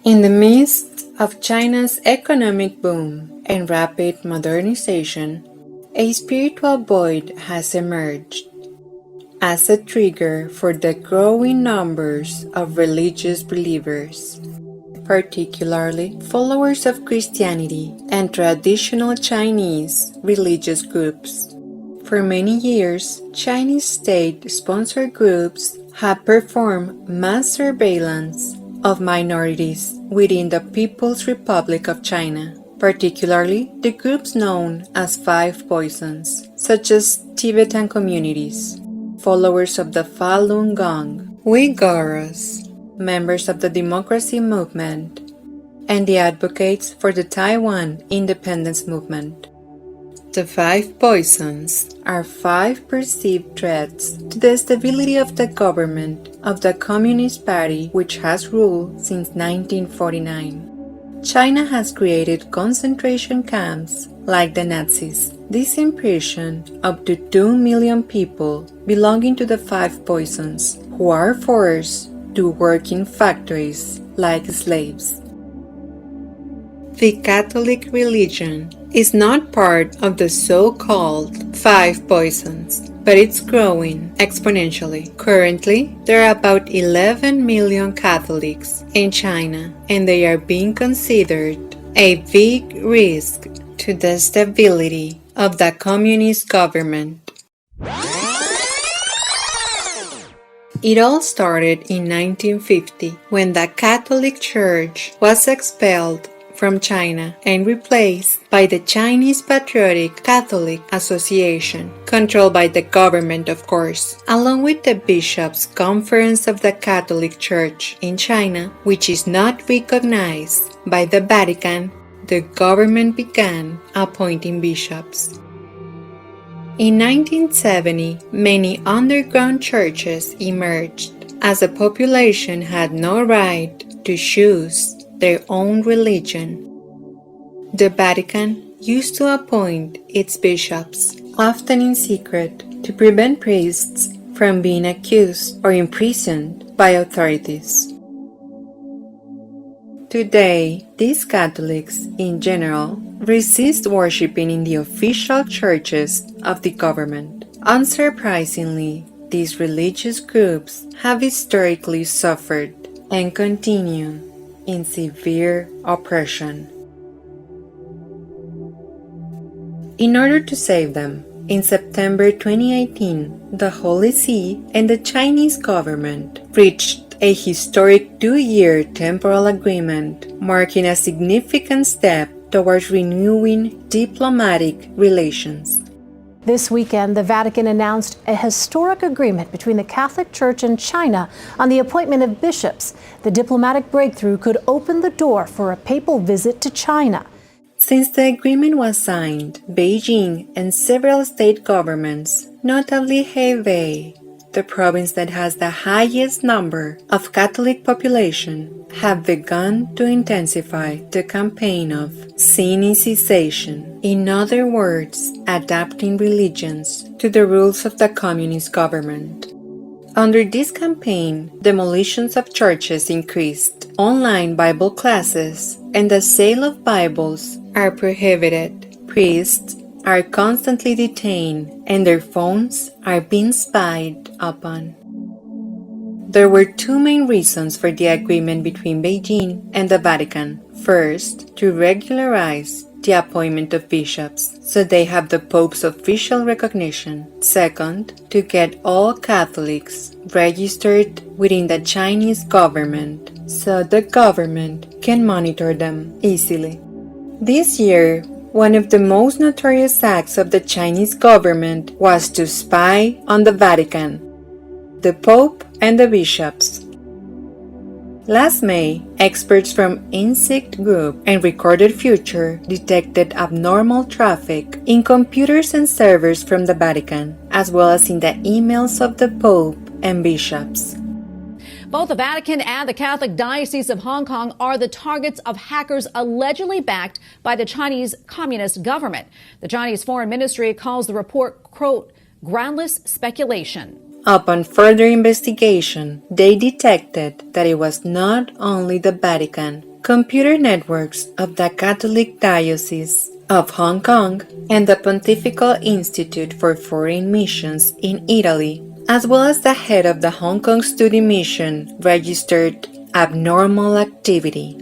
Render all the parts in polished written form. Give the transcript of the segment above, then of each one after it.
In the midst of China's economic boom and rapid modernization, a spiritual void has emerged as a trigger for the growing numbers of religious believers, particularly followers of Christianity and traditional Chinese religious groups. For many years, Chinese state-sponsored groups have performed mass surveillance of minorities within the People's Republic of China, particularly the groups known as Five Poisons, such as Tibetan communities, followers of the Falun Gong, Uyghurs, members of the democracy movement, and the advocates for the Taiwan independence movement. The Five Poisons are five perceived threats to the stability of the government of the Communist Party, which has ruled since 1949. China has created concentration camps like the Nazis. This imprisoned up to 2 million people belonging to the Five Poisons, who are forced to work in factories like slaves. The Catholic religion is not part of the so-called Five Poisons, but it's growing exponentially. Currently, there are about 11 million Catholics in China, and they are being considered a big risk to the stability of the communist government. It all started in 1950 when the Catholic Church was expelled from China and replaced by the Chinese Patriotic Catholic Association, controlled by the government, of course, along with the Bishops' Conference of the Catholic Church in China, which is not recognized by the Vatican. The government began appointing bishops. In 1970, many underground churches emerged as the population had no right to choose their own religion. The Vatican used to appoint its bishops, often in secret, to prevent priests from being accused or imprisoned by authorities. Today, these Catholics, in general, resist worshiping in the official churches of the government. Unsurprisingly, these religious groups have historically suffered and continue in severe oppression. In order to save them, in September 2018, the Holy See and the Chinese government reached a historic 2-year temporal agreement, marking a significant step towards renewing diplomatic relations. This weekend, the Vatican announced a historic agreement between the Catholic Church and China on the appointment of bishops. The diplomatic breakthrough could open the door for a papal visit to China. Since the agreement was signed, Beijing and several state governments, notably Hebei, the province that has the highest number of Catholic population, have begun to intensify the campaign of Sinicization. In other words, adapting religions to the rules of the communist government. Under this campaign, demolitions of churches increased, online Bible classes and the sale of Bibles are prohibited. Priests are constantly detained and their phones are being spied upon. There were two main reasons for the agreement between Beijing and the Vatican. First, to regularize the appointment of bishops, so they have the Pope's official recognition. Second, to get all Catholics registered within the Chinese government, so the government can monitor them easily. This year, one of the most notorious acts of the Chinese government was to spy on the Vatican, the Pope, and the bishops. Last May, experts from Insikt Group and Recorded Future detected abnormal traffic in computers and servers from the Vatican, as well as in the emails of the Pope and bishops. Both the Vatican and the Catholic Diocese of Hong Kong are the targets of hackers allegedly backed by the Chinese Communist government. The Chinese Foreign Ministry calls the report, quote, groundless speculation. Upon further investigation, they detected that it was not only the Vatican, computer networks of the Catholic Diocese of Hong Kong and the Pontifical Institute for Foreign Missions in Italy, as well as the head of the Hong Kong Study Mission, registered abnormal activity.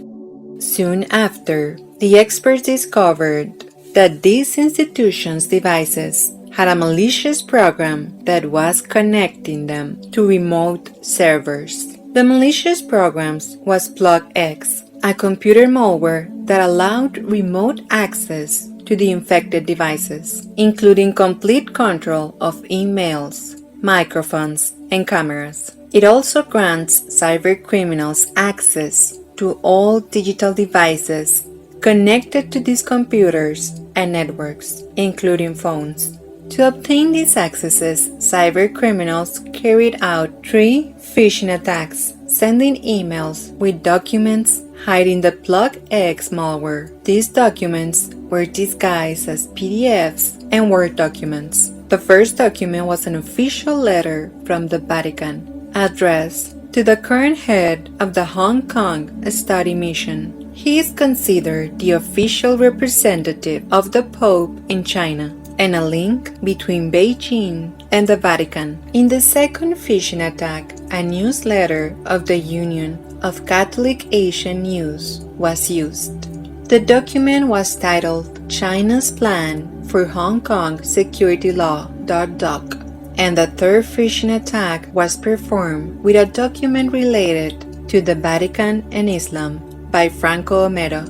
Soon after, the experts discovered that these institutions' devices had a malicious program that was connecting them to remote servers. The malicious programs was PlugX, a computer malware that allowed remote access to the infected devices, including complete control of emails, microphones, and cameras. It also grants cybercriminals access to all digital devices connected to these computers and networks, including phones. To obtain these accesses, cybercriminals carried out 3 phishing attacks, sending emails with documents hiding the PlugX malware. These documents were disguised as PDFs and Word documents. The first document was an official letter from the Vatican, addressed to the current head of the Hong Kong Study Mission. He is considered the official representative of the Pope in China, and a link between Beijing and the Vatican. In the second phishing attack, a newsletter of the Union of Catholic Asian News was used. The document was titled China's Plan for Hong Kong Security Law .doc, and the third phishing attack was performed with a document related to the Vatican and Islam by Franco Omero.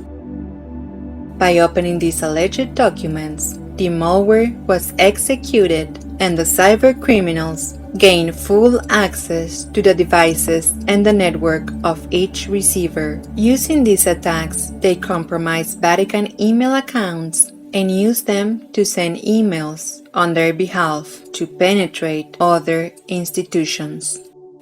By opening these alleged documents, the malware was executed and the cybercriminals gained full access to the devices and the network of each receiver. Using these attacks, they compromised Vatican email accounts and used them to send emails on their behalf to penetrate other institutions.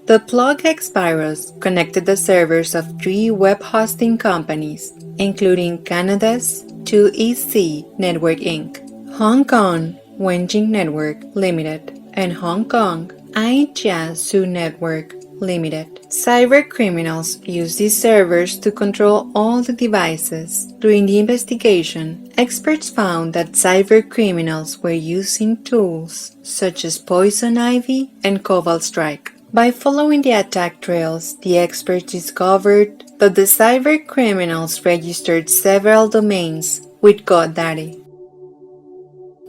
The PlugX virus connected the servers of 3 web hosting companies, including Canada's 2EC Network Inc., Hong Kong Wenjing Network Limited, and Hong Kong Aijiasu Network Limited. Cybercriminals use these servers to control all the devices. During the investigation, experts found that cybercriminals were using tools such as Poison Ivy and Cobalt Strike. By following the attack trails, the experts discovered that the cybercriminals registered several domains with GoDaddy.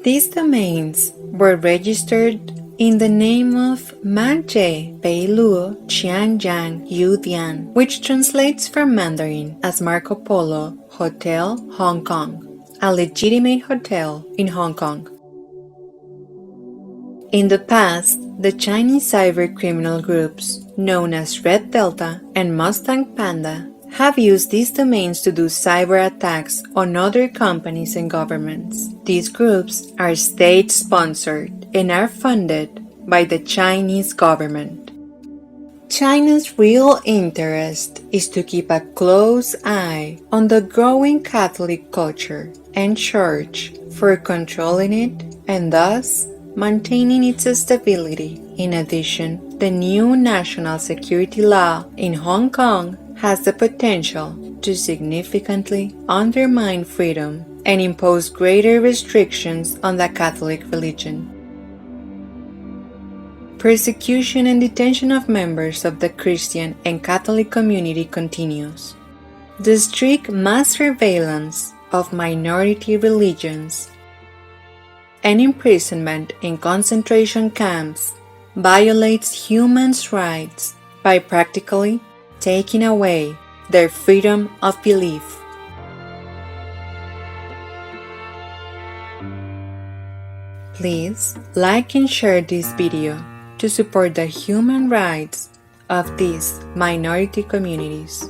These domains were registered in the name of Manche Beiluo Qianjiang Yudian, which translates from Mandarin as Marco Polo Hotel Hong Kong, a legitimate hotel in Hong Kong. In the past, the Chinese cybercriminal groups, known as RedDelta and Mustang Panda, have used these domains to do cyber attacks on other companies and governments. These groups are state-sponsored and are funded by the Chinese government. China's real interest is to keep a close eye on the growing Catholic culture and church for controlling it and thus maintaining its stability. In addition, the new national security law in Hong Kong has the potential to significantly undermine freedom and impose greater restrictions on the Catholic religion. Persecution and detention of members of the Christian and Catholic community continues. The strict mass surveillance of minority religions and imprisonment in concentration camps violates human rights by practically taking away their freedom of belief. Please like and share this video to support the human rights of these minority communities.